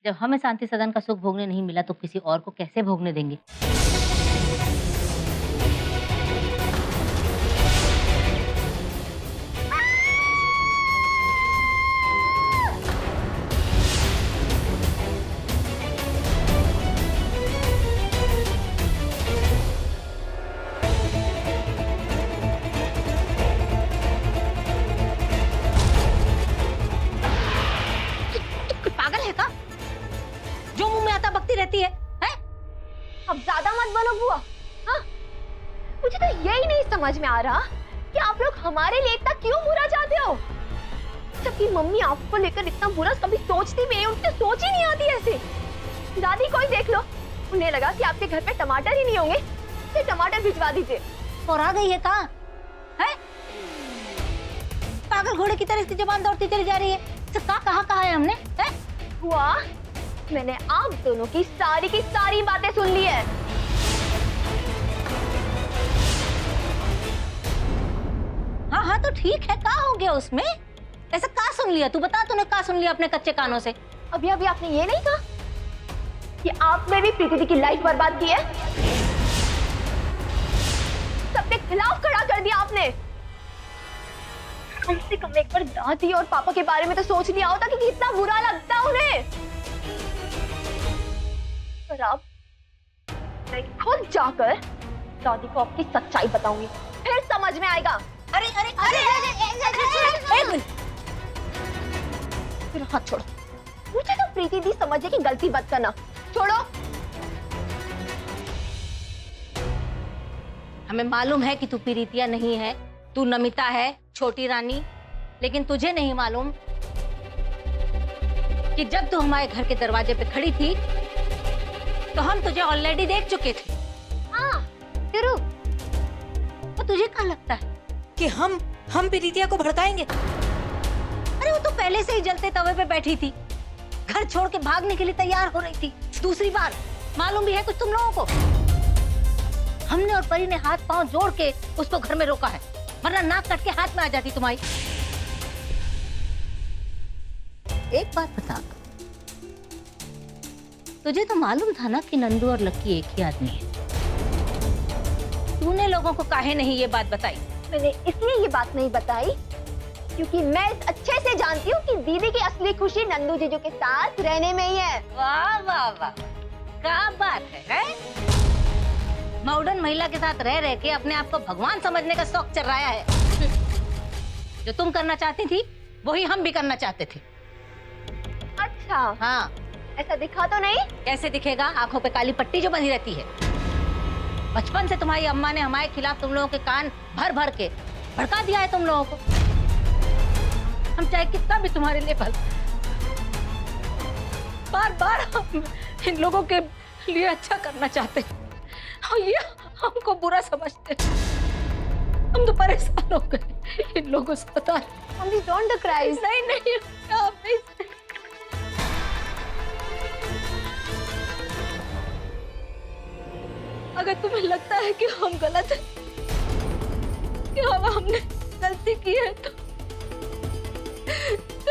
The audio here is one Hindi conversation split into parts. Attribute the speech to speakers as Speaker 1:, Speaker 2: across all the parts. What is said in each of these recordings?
Speaker 1: जब हमें शांति सदन का सुख भोगने नहीं मिला तो किसी और को कैसे भोगने देंगे? पागल है का? जो मुंह में आता बकती रहती है, हैं?
Speaker 2: अब ज्यादा मत बोलो बुआ। हाँ? मुझे तो यही नहीं समझ में आ रहा कि आप लोग हमारे लिए इतना क्यों बुरा चाहते हो, जबकि मम्मी आपको लेकर इतना बुरा कभी सोचती भी नहीं, उनकी सोच ही नहीं आती ऐसे। दादी को ही देख लो, उन्हें लगा कि आपके घर पे टमाटर ही नहीं होंगे, तो टमाटर भिजवा दीजिए।
Speaker 1: और आ गई है का? हैं? पागल घोड़े की तरह इसकी जुबान दौड़ती चली जा रही है। तो कहा है हमने? हैं?
Speaker 2: बुआ, मैंने आप दोनों की सारी बातें सुन ली है।
Speaker 1: हाँ तो ठीक है, का हो गया उसमें? ऐसा का सुन लिया? तू बता, तूने का सुन लिया अपने कच्चे कानों से?
Speaker 2: अभी आपने ये नहीं कहा कि आपने भी प्रीति दी की लाइफ बर्बाद की है? सबके खिलाफ खड़ा कर दिया आपने। कम से कम एक बार दादी और पापा के बारे में तो सोच लिया होता कि कितना बुरा लगता उन्हें। पर अब मैं खुद जाकर दादी को आपकी सच्चाई बताऊंगी, फिर समझ में आएगा।
Speaker 1: अरे एक मिनट,
Speaker 2: फिर हाथ छोड़ो। मुझे तो प्रीति दी समझे कि गलती मत करना। छोड़ो।
Speaker 1: हमें मालूम है कि तू प्रीतिया नहीं है, तू नमिता है, छोटी रानी, लेकिन तुझे नहीं मालूम कि जब तू हमारे घर के दरवाजे पे खड़ी थी तो हम तुझे ऑलरेडी देख चुके थे।
Speaker 2: हाँ, जरूर।
Speaker 1: तो तुझे क्या लगता है
Speaker 3: कि हम प्रीतिया को भड़काएंगे?
Speaker 1: अरे वो तो पहले से ही जलते तवे पे बैठी थी, घर छोड़ के भागने के लिए तैयार हो रही थी। दूसरी बार मालूम भी है कुछ तुम लोगों को, हमने और परी ने हाथ पांव जोड़ के उसको घर में रोका है, वरना नाक कट के हाथ में आ जाती तुम्हारी। एक बात बता, तुझे तो मालूम था ना कि नंदू और लक्की एक ही आदमी है। तूने लोगों को काहे नहीं ये बात बताई?
Speaker 2: मैंने इसलिए ये बात नहीं बताई क्योंकि मैं अच्छे से जानती हूँ कि दीदी की असली खुशी नंदू जीजू के साथ रहने में ही है।
Speaker 1: वाह वाह वाह, क्या बात है? मॉडर्न महिला के साथ रह के अपने आप को भगवान समझने का शौक चल रहा है। जो तुम करना चाहती थी वही हम भी करना चाहते थे।
Speaker 2: अच्छा,
Speaker 1: हाँ।
Speaker 2: ऐसा दिखा तो नहीं?
Speaker 1: कैसे दिखेगा? आंखों पे काली पट्टी जो बंधी रहती है। बचपन से तुम्हारी अम्मा ने हमारे खिलाफ तुम लोगों के कान भर भर के भड़का दिया है तुम लोगों को। हम चाहे कितना भी तुम्हारे लिए बार बार हम इन लोगों के लिए अच्छा करना चाहते हैं और ये हमको बुरा समझते हैं। हम तो परेशान हो गए इन लोगों से। पता
Speaker 2: मम्मी डोंट क्राई।
Speaker 1: नहीं आप नहीं। अगर तुम्हें लगता है कि हम गलत हैं, कि हमने गलती की है तो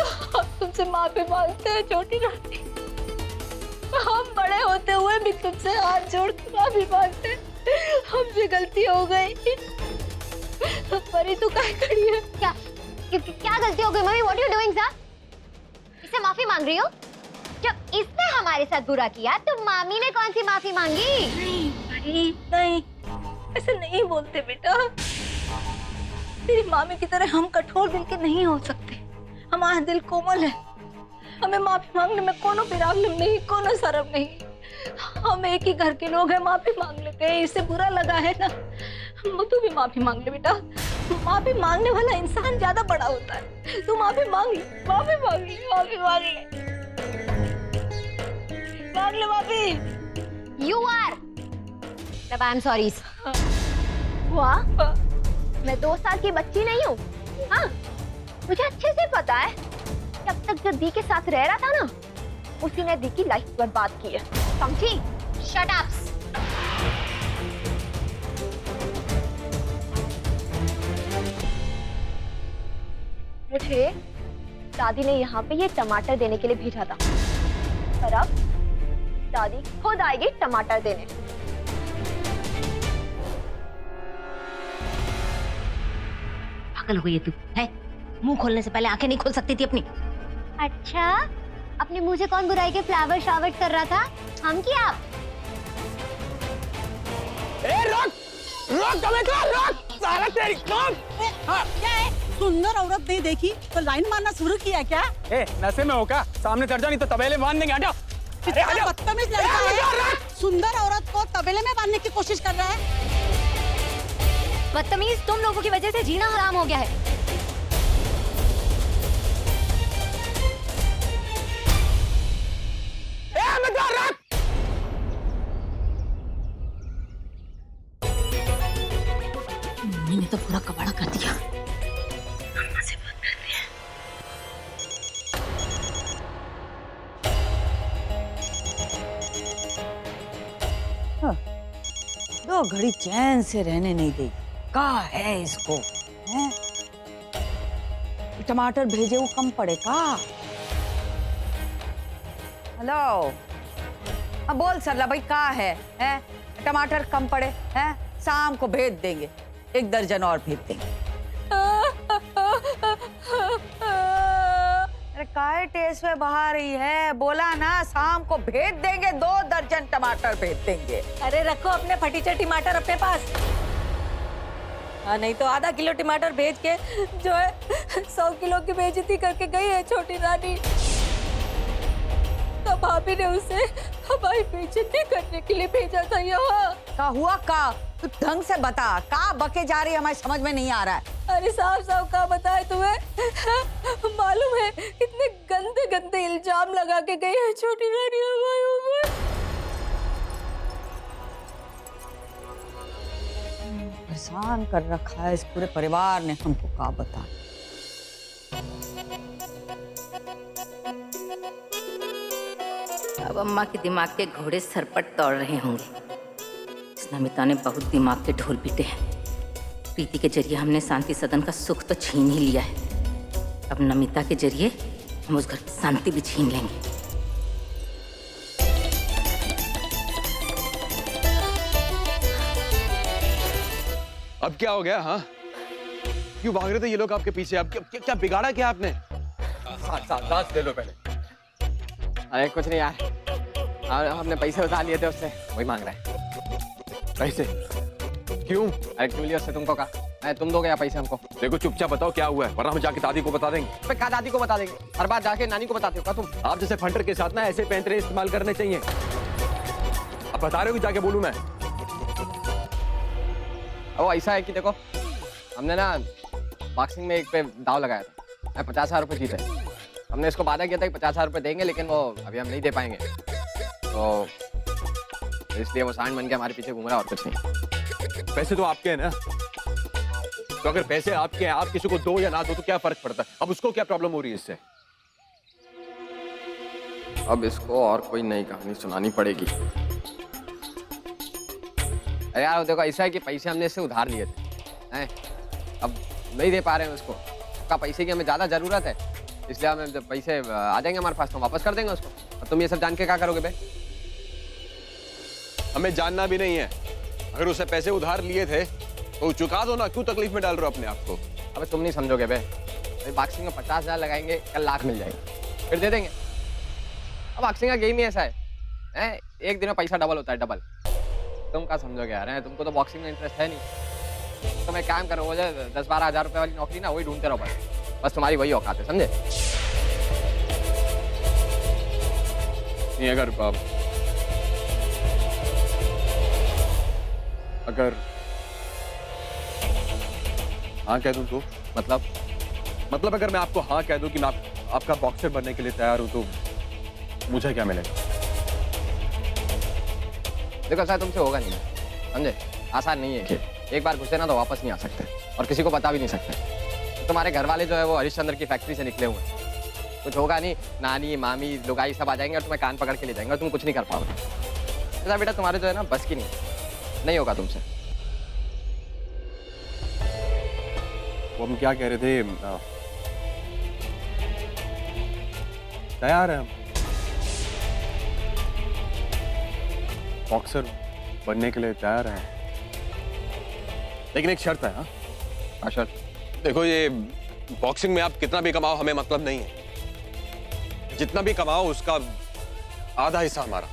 Speaker 1: हम तुमसे माफी मांगते हैं छोटी रानी। हम बड़े होते हुए भी तुमसे हाथ जोड़ के माफी मांगते हैं, हमसे गलती हो गई। परी तू क्या खड़ी है?
Speaker 2: क्या गलती हो गई mummy? What you doing sir? इससे माफी मांग रही हो? जब इसने हमारे साथ बुरा किया तो मामी ने कौन सी माफी मांगी?
Speaker 1: नहीं, ऐसे नहीं बोलते बेटा। तेरी मामी की तरह हम कठोर दिल के नहीं हो सकते। हमारा दिल कोमल है, हमें माफी मांगने में कोनो प्रॉब्लम नहीं, कोनो शर्म नहीं। हम एक ही घर के लोग हैं, माफी मांग लेते हैं। इससे बुरा लगा है ना, तू भी माफी मांग ले बेटा। माफी मांगने वाला इंसान ज्यादा बड़ा होता है। तू माफी मांग ले, माफी मांग ले, माफी मांग ले, मांग ले माफी।
Speaker 2: You are। तब आई एम सॉरी। वाह, मैं 2 साल की बच्ची नहीं हूँ। हाँ, मुझे अच्छे से पता है कि अब तक जो दी के साथ रह रहा था ना, उसी ने दी की लाइफ बर्बाद की है। समझी? Shut up। मुझे दादी ने यहाँ पे ये टमाटर देने के लिए भेजा था, पर अब दादी खुद आएगी टमाटर देने।
Speaker 1: पागल हो गई है तू, है? मुंह खोलने से पहले आंखें नहीं खोल सकती थी अपनी?
Speaker 2: अच्छा, अपने मुंह से कौन बुराई के फ्लावर शावर कर रहा था, हम कि आप?
Speaker 4: रोक कविता, रोक साला तेरी
Speaker 5: क्या है? सुंदर औरत नहीं देखी तो लाइन मारना शुरू किया क्या?
Speaker 4: नशे में हो क्या? सामने चढ़ जा नहीं तो तबेले बांध देंगे। हटो।
Speaker 5: कितना बदतमीज लड़का है। सुंदर औरत को तबेले में बांधने की कोशिश कर रहा है।
Speaker 2: बदतमीज, तुम लोगों की वजह से जीना हराम हो गया है।
Speaker 1: मम्मी ने तो पूरा कबाड़ा कर दिया। अम्मा से बात करते हैं।
Speaker 6: दो घड़ी चैन से रहने नहीं देगी। कहा है इसको? हैं? टमाटर भेजे वो कम पड़े का? हेलो, हाँ बोल सरला भाई, कहा है? हैं? टमाटर कम पड़े हैं? शाम को भेज देंगे, 1 दर्जन और भेज देंगे। अरे काहे टेस्ट में बहा रही है? बोला ना शाम को भेज देंगे, 2 दर्जन टमाटर भेज देंगे।
Speaker 3: अरे रखो अपने फटीचे टमाटर अपने पास। हाँ, नहीं तो आधा किलो टमाटर भेज के जो है 100 किलो की बेइज्जती करके गई है छोटी रानी। तो भाभी ने उसे हमारी बेइज्जती करने के लिए भेजा था यहाँ।
Speaker 6: का हुआ का? तू ढंग से बता, का बके जा रही है, हमारी समझ में नहीं आ रहा है।
Speaker 3: अरे साफ साफ का बताए तुम्हें? मालूम है कितने गंदे गंदे इल्जाम लगा के गई है छोटी रानी हमारे ऊपर।
Speaker 6: परेशान कर रखा है इस पूरे परिवार ने हमको, का बता।
Speaker 1: अब अम्मा के दिमाग के घोड़े सरपट दौड़ रहे होंगे। इस नमिता ने बहुत दिमाग के ढोल पीटे हैं। प्रीति के जरिए हमने शांति सदन का सुख तो छीन ही लिया है, अब नमिता के जरिए हम उस घर की शांति भी छीन लेंगे।
Speaker 7: अब क्या हो गया? हाँ, क्यों भाग रहे थे ये लोग आपके पीछे? अब क्या बिगाड़ा क्या आपने? सांस ले लो पहले।
Speaker 4: अरे कुछ नहीं यार, हमने पैसे उधार लिए थे उससे, वही मांग रहा है।
Speaker 7: पैसे? क्यों?
Speaker 4: अरे क्यों लिया उससे? तुमको कहा तुम दोगे या पैसे हमको?
Speaker 7: देखो चुपचाप बताओ क्या हुआ है, वरना हम जाके दादी को बता देंगे।
Speaker 4: मैं कहा दादी को बता देंगे? हर बार जाके नानी को बताते हो क्या तुम?
Speaker 7: आप जैसे फंडर के साथ ना ऐसे पैंतरे इस्तेमाल करने चाहिए। अब बता रहे हो कि जाके बोलूं मैं?
Speaker 4: वो ऐसा है कि देखो, हमने ना बॉक्सिंग में एक पे दाव लगाया था, मैं 50,000 रुपये जीते। हमने इसको वादा किया था कि 50,000 रुपये देंगे, लेकिन वो अभी हम नहीं दे पाएंगे, तो इसलिए वो सांड बन के हमारे पीछे घूम रहा, और कुछ नहीं।
Speaker 7: पैसे तो आपके हैं ना, तो अगर पैसे आपके हैं, आप किसी को दो या ना दो तो क्या फर्क पड़ता है? अब उसको क्या प्रॉब्लम हो रही है इससे?
Speaker 4: अब इसको और कोई नई कहानी सुनानी पड़ेगी। अरे यार देखो, ऐसा है कि पैसे हमने इससे उधार लिए थे, हैं? अब नहीं दे पा रहे हैं उसको। उसका पैसे की हमें ज़्यादा ज़रूरत है, इसलिए हमें जब पैसे आ जाएंगे हमारे पास तो वापस कर देंगे उसको। और तुम ये सब जान के क्या करोगे बे?
Speaker 7: हमें जानना भी नहीं है। अगर उससे पैसे उधार लिए थे तो चुका दो ना, क्यों तकलीफ में डाल रहे हो अपने आप को?
Speaker 4: अबे तुम नहीं समझोगे बे, बॉक्सिंग में 50,000 लगाएंगे, कल लाख मिल जाएंगे, फिर दे देंगे। अब बॉक्सिंग का गेम ही ऐसा है, एक दिन में पैसा डबल होता है, डबल। तुम क्या समझोगे यार? तुमको तो बॉक्सिंग में इंटरेस्ट है नहीं, तो मैं काम करो, वो 10-12 हज़ार रुपये वाली नौकरी ना, वही ढूंढते रहो बस तुम्हारी वही औकात है, समझे?
Speaker 7: नहीं, अगर हाँ कह दूं तो? मतलब अगर मैं आपको हाँ कह दूं कि मैं आपका बॉक्सर बनने के लिए तैयार हूं, तो मुझे क्या मिलेगा?
Speaker 4: देखो सर, तुमसे होगा नहीं, समझे? आसान नहीं है खेल, एक बार घुसे ना तो वापस नहीं आ सकते, और किसी को बता भी नहीं सकते। तो तुम्हारे घर वाले जो है वो हरिश्चंद्र की फैक्ट्री से निकले हुए हैं, कुछ होगा नहीं, नानी मामी लुगाई सब आ जाएंगे और तुम्हें कान पकड़ के ले जाएंगे और तुम कुछ नहीं कर पाओगे। ऐसा बेटा तुम्हारे जो है ना बस की नहीं होगा तुमसे।
Speaker 7: वो हम क्या कह रहे थे? तैयार है हम। बॉक्सर बनने के लिए तैयार है, लेकिन एक शर्त है। हाँ,
Speaker 4: क्या शर्त?
Speaker 7: देखो, ये बॉक्सिंग में आप कितना भी कमाओ हमें मतलब नहीं है। जितना भी कमाओ उसका आधा हिस्सा हमारा।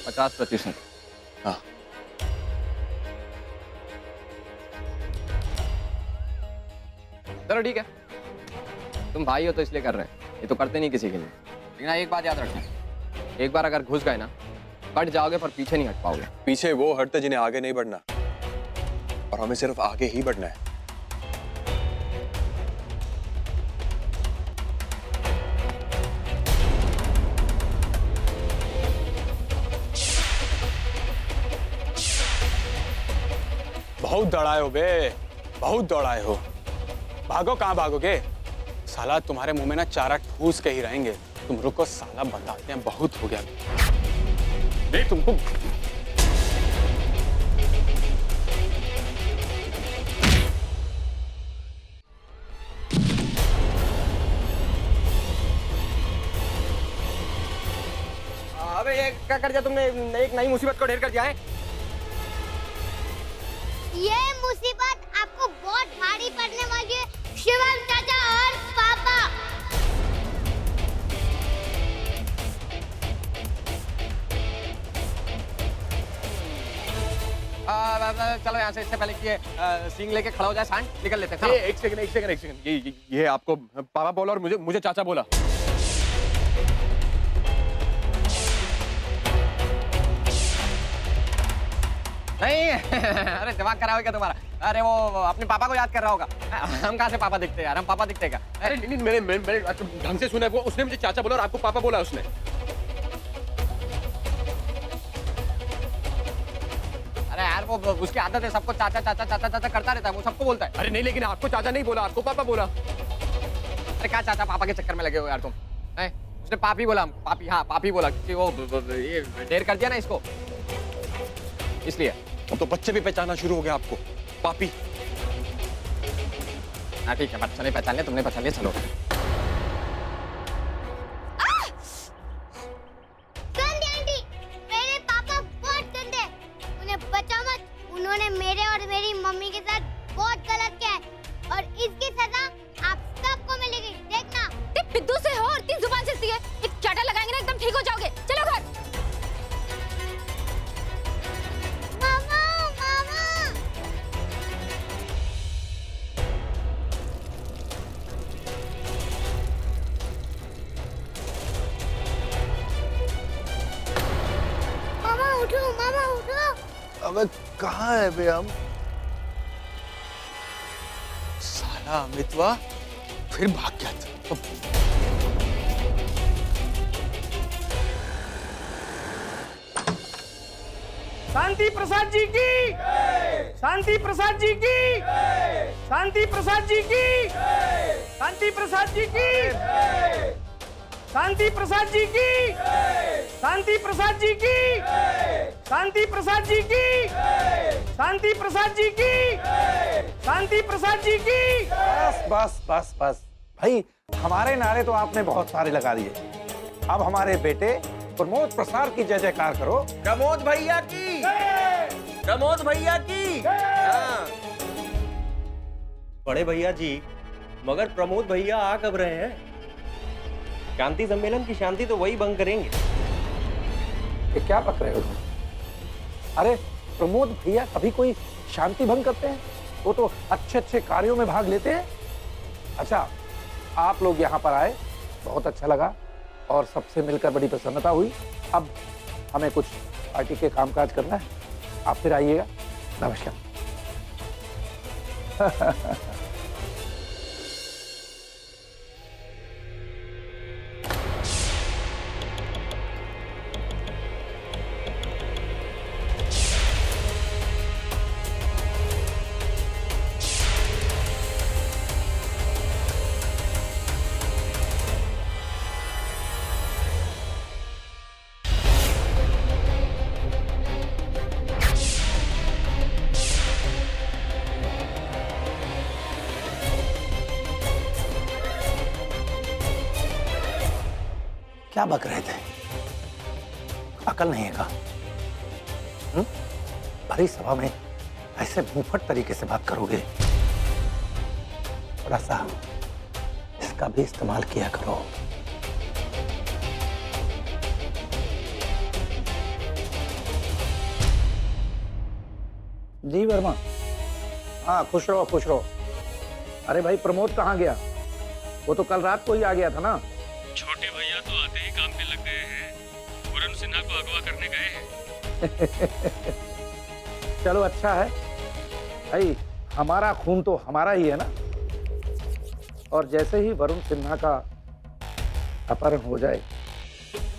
Speaker 4: पचास 50%।
Speaker 7: हाँ,
Speaker 4: चलो ठीक है, तुम भाई हो तो इसलिए कर रहे हैं, ये तो करते नहीं किसी के लिए। लेकिन हाँ, एक बात याद रखना, एक बार अगर घुस गए ना, बढ़ जाओगे पर पीछे नहीं हट पाओगे।
Speaker 7: पीछे वो हटते जिन्हें आगे नहीं बढ़ना, और हमें सिर्फ आगे ही बढ़ना है। बहुत दौड़ाए हो बे, बहुत दौड़ाए हो। भागो, कहाँ भागोगे? साला तुम्हारे मुंह में ना चारा ठूस के ही रहेंगे। तुम रुको साला, बताते हैं, बहुत हो गया बे तुमको।
Speaker 4: अबे ये क्या कर दिया तुमने? एक नई मुसीबत को ढेर कर दिया है।
Speaker 8: ये मुसीबत आपको बहुत भारी पड़ने वाली है, शिवम चाचा और पापा।
Speaker 4: चलो यहाँ से, इससे पहले कि ये सींग लेके खड़ा हो जाए सांड, निकल लेते हैं।
Speaker 7: एक सेकंड। ये आपको पापा बोला और मुझे चाचा बोला।
Speaker 4: नहीं अरे दिमाग खराब है क्या तुम्हारा? अरे वो अपने पापा को याद कर रहा होगा। हम कहाँ से पापा दिखते हैं यार, हम पापा दिखते हैं क्या?
Speaker 7: अरे नहीं, मैंने ढंग से सुना है, वो उसने मुझे चाचा बोला और आपको पापा बोला उसने।
Speaker 4: अरे यार वो उसकी आदत है, सबको चाचा चाचा चाचा चाचा करता रहता है, वो सबको बोलता है।
Speaker 7: अरे नहीं, लेकिन आपको चाचा नहीं बोला, आपको पापा बोला।
Speaker 4: अरे क्या चाचा पापा के चक्कर में लगे हो यार तुम? उसने पापी बोला हमको, पापी। हाँ पापी बोला कि वो ये ढेर कर दिया ना इसको, इसलिए।
Speaker 7: अब तो बच्चे भी पहचाना शुरू हो गया आपको, पापी।
Speaker 4: हाँ ठीक है, बच्चा नहीं पहचान लिया, तुमने पहचान लिया, चलो।
Speaker 8: गंदे आंटी, मेरे पापा बहुत गंदे, उन्हें बचा मत। उन्होंने मेरे और मेरी मम्मी के साथ बहुत गलत किया है और इसकी सजा आप सबको मिलेगी, देखना।
Speaker 2: बिद्दू से हो और इतनी जुबान चलती है, एक चाटा लगाएंगे ना एकदम ठीक हो जाओगे। चलो घर।
Speaker 8: मामा, मामा। मामा उठो, मामा उठो।
Speaker 9: अबे कहाँ है बे हम?
Speaker 7: साला अमितवा फिर भाग गया था।
Speaker 10: शांति प्रसाद जी की, शांति प्रसाद जी की, शांति प्रसाद जी की, शांति प्रसाद जी की, शांति प्रसाद जी की, शांति प्रसाद जी की, शांति प्रसाद जी की, शांति प्रसाद जी की, शांति प्रसाद जी की।
Speaker 9: बस बस बस बस भाई, हमारे नारे तो आपने बहुत सारे लगा दिए। अब हमारे बेटे प्रमोद प्रसाद की जय जयकार करो।
Speaker 11: प्रमोद भैया की, प्रमोद भैया की। हाँ। बड़े भैया जी, मगर प्रमोद भैया आ कब रहे हैं? शांति सम्मेलन की शांति तो वही भंग करेंगे।
Speaker 9: ये क्या बक रहे हो तुम? अरे प्रमोद भैया कभी कोई शांति भंग करते हैं? वो तो अच्छे अच्छे कार्यों में भाग लेते हैं। अच्छा, आप लोग यहाँ पर आए, बहुत अच्छा लगा और सबसे मिलकर बड़ी प्रसन्नता हुई। अब हमें कुछ पार्टी के कामकाज करना है, आप फिर आइएगा। नमस्कार। क्या बक रहे थे? अकल नहीं है का? भरी सभा में ऐसे मुंहफट तरीके से बात करोगे? थोड़ा सा इसका भी इस्तेमाल किया करो। जी वर्मा। हाँ, खुश रहो खुश रहो। अरे भाई, प्रमोद कहाँ गया? वो तो कल रात को ही आ गया था ना।
Speaker 7: छोटे भैया तो आते ही काम पे लग गए हैं। वरुण सिन्हा को अगवा करने गए हैं।
Speaker 9: चलो अच्छा है भाई, हमारा खून तो हमारा ही है ना। और जैसे ही वरुण सिन्हा का अपहरण हो जाए,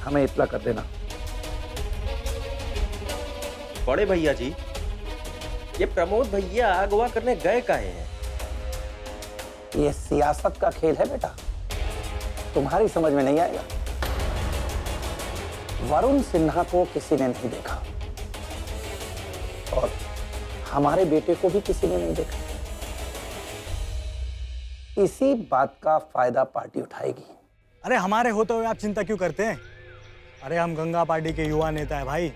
Speaker 9: हमें इत्तला कर देना।
Speaker 11: बड़े भैया जी, ये प्रमोद भैया अगवा करने गए काहे हैं?
Speaker 9: ये सियासत का खेल है बेटा, तुम्हारी समझ में नहीं आएगा। वरुण सिन्हा को किसी ने नहीं देखा और हमारे बेटे को भी किसी ने नहीं देखा। इसी बात का फायदा पार्टी उठाएगी।
Speaker 10: अरे हमारे होते हुए आप चिंता क्यों करते हैं? अरे हम गंगा पार्टी के युवा नेता है भाई,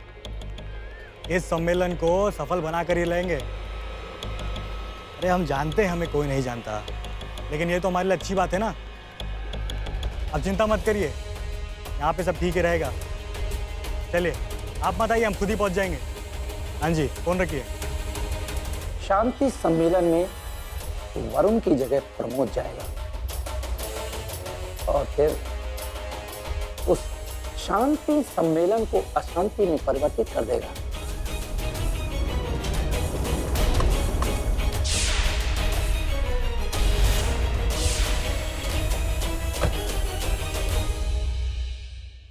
Speaker 10: इस सम्मेलन को सफल बनाकर ही लेंगे। अरे हम जानते हैं हमें कोई नहीं जानता, लेकिन ये तो हमारे लिए अच्छी बात है ना। अब चिंता मत करिए, यहाँ पे सब ठीक ही रहेगा। चलिए आप मत आइए, हम खुद ही पहुँच जाएंगे। हाँ जी, फोन रखिए।
Speaker 9: शांति सम्मेलन में वरुण की जगह प्रमोद जाएगा और फिर उस शांति सम्मेलन को अशांति में परिवर्तित कर देगा।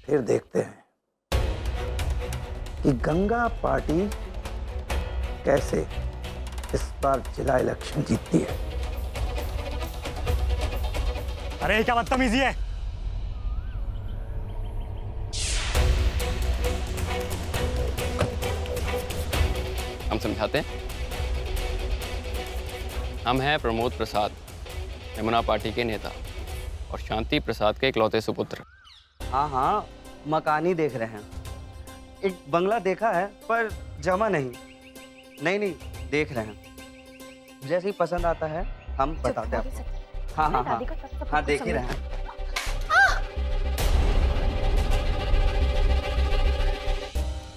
Speaker 9: फिर देखते हैं कि गंगा पार्टी कैसे इस बार जिला इलेक्शन जीतती है।
Speaker 10: अरे क्या बदतमीजी है?
Speaker 4: हम समझाते हैं। हम हैं प्रमोद प्रसाद, यमुना पार्टी के नेता और शांति प्रसाद के इकलौते सुपुत्र।
Speaker 12: हाँ हाँ, मकान ही देख रहे हैं। एक बंगला देखा है पर जमा नहीं। नहीं, देख रहे हैं। जैसे ही पसंद आता है हम बताते हैं आपको। हाँ हाँ हाँ हाँ, देख ही रहे हैं।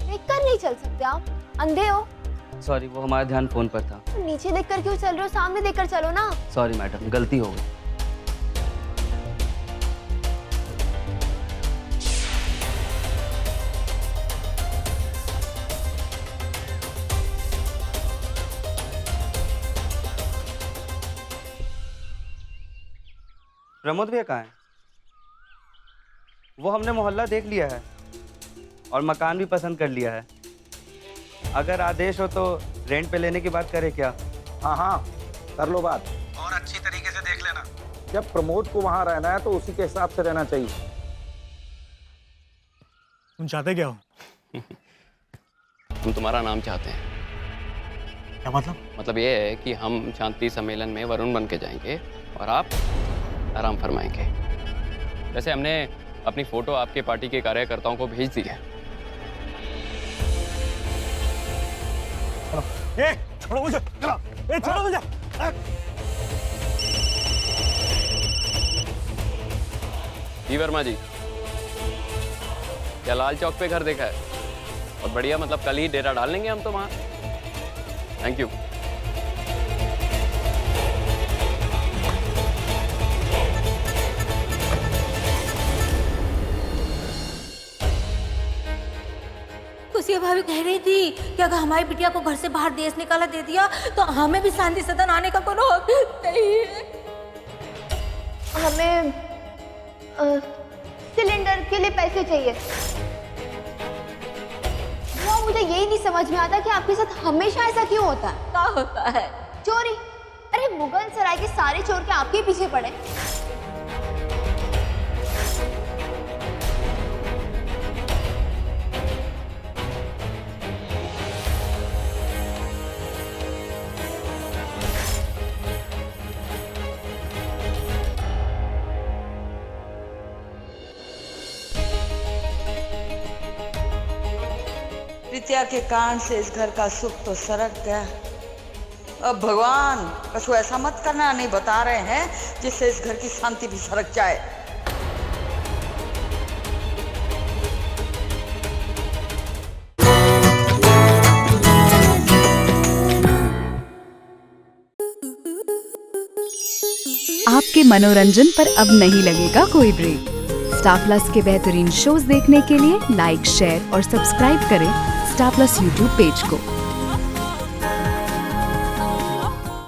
Speaker 2: देखकर नहीं चल सकते आप, अंधे हो?
Speaker 12: सॉरी, वो हमारा ध्यान फोन पर था।
Speaker 2: नीचे देखकर क्यों चल रहे हो? सामने देखकर चलो ना।
Speaker 12: सॉरी मैडम, गलती हो गई। प्रमोद भैया कहाँ है? वो हमने मोहल्ला देख लिया है और मकान भी पसंद कर लिया है। अगर आदेश हो तो रेंट पे लेने की बात करें क्या?
Speaker 9: हाँ हाँ, कर लो बात, और अच्छी तरीके से देख लेना। जब प्रमोद को वहां रहना है तो उसी के हिसाब से रहना चाहिए।
Speaker 10: तुम चाहते क्या हो?
Speaker 4: हम तुम्हारा नाम चाहते हैं।
Speaker 10: क्या मतलब?
Speaker 4: मतलब ये है कि हम शांति सम्मेलन में वरुण बन के जाएंगे और आप आराम फरमाएंगे। वैसे हमने अपनी फोटो आपके पार्टी के कार्यकर्ताओं को भेज दी है।
Speaker 10: ए, छोड़ो मुझे, छोड़ो मुझे।
Speaker 4: जी वर्मा जी, क्या लाल चौक पे घर देखा है? और बढ़िया, मतलब कल ही डेरा डाल लेंगे हम तो वहाँ। Thank you.
Speaker 1: खुशिया भाभी कह रही थी कि अगर हमारी बिटिया को घर से बाहर देश निकाला दे दिया तो हमें भी शांति सदन आने का कोनो हक नहीं है।
Speaker 2: हमें सिलेंडर के लिए पैसे चाहिए। वो मुझे यही नहीं समझ में आता कि आपके साथ हमेशा ऐसा क्यों होता है?
Speaker 1: क्या होता है?
Speaker 2: चोरी। अरे मुगल सराय के सारे चोर के आपके पीछे पड़े।
Speaker 6: हत्या के कारण से इस घर का सुख तो सरक गया। अब भगवान कसो ऐसा मत करना, नहीं बता रहे हैं, जिससे इस घर की शांति भी सरक जाए।
Speaker 13: आपके मनोरंजन पर अब नहीं लगेगा कोई ब्रेक। स्टार प्लस के बेहतरीन शोज देखने के लिए लाइक, शेयर और सब्सक्राइब करें स्टार प्लस यूट्यूब पेज को।